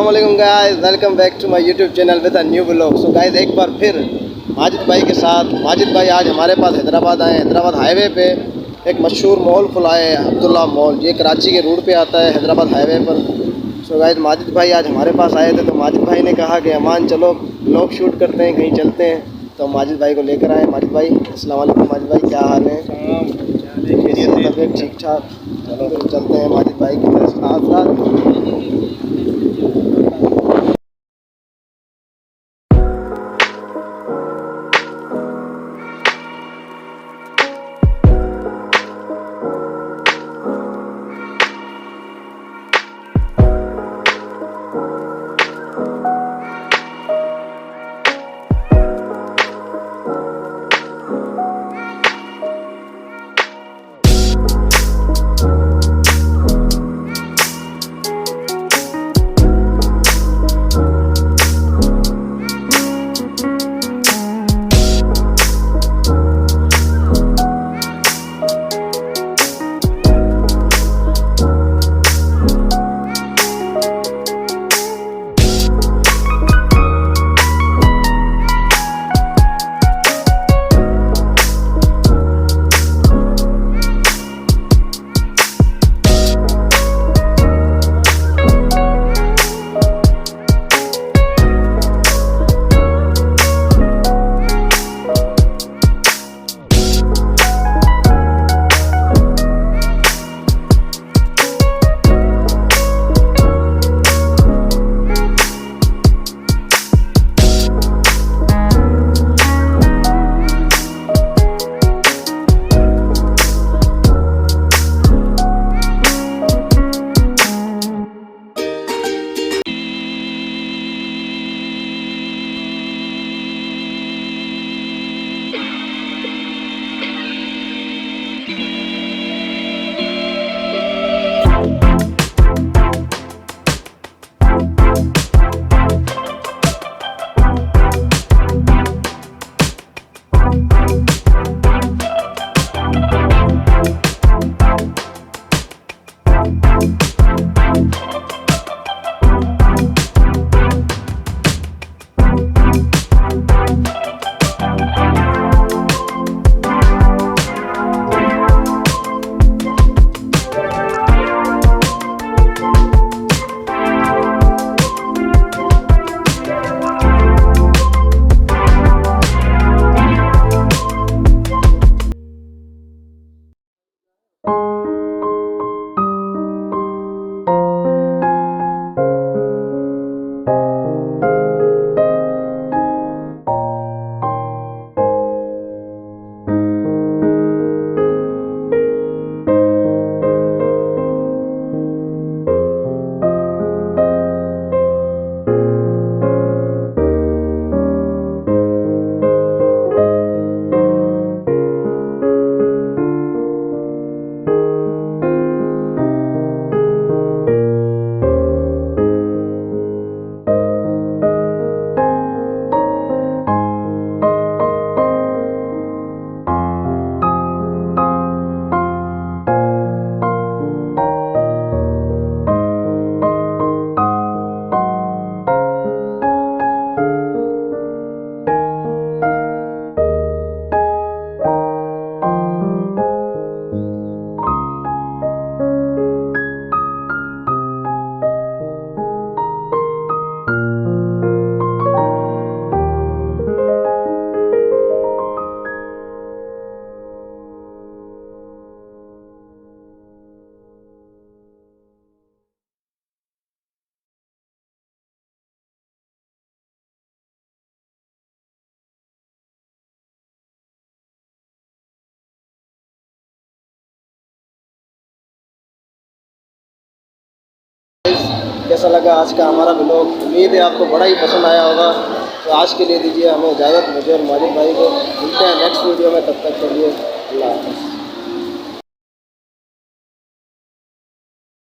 अस्सलाम वालेकुम guys, welcome back to my YouTube channel with a new vlog. So guys, एक बार फिर माजिद भाई के साथ। माजिद भाई आज हमारे पास हैदराबाद आए हैं। हैदराबाद हाईवे पे एक मशहूर मॉल खुला है, अब्दुल्ला मॉल। ये कराची के रोड पे आता है, हैदराबाद हाईवे पर। सो गाइस, माजिद भाई आज हमारे पास आए थे, तो माजिद भाई ने कहा कि अमान चलो व्लॉग शूट करते हैं, कहीं चलते हैं। तो माजिद भाई को लेकर आए। माजिद भाई अस्सलाम वालेकुम। माजिद भाई क्या हाल है? तबीयत ठीक ठाक? चलो फिर चलते हैं माजिद भाई के साथ साथ। कैसा लगा आज का हमारा व्लॉग? उम्मीद है आपको बड़ा ही पसंद आया होगा। तो आज के लिए दीजिए हमें इजाज़त, मुझे और माजिद भाई को। मिलते हैं नेक्स्ट वीडियो में, तब तक के लिए अल्लाह हाफ़िज़।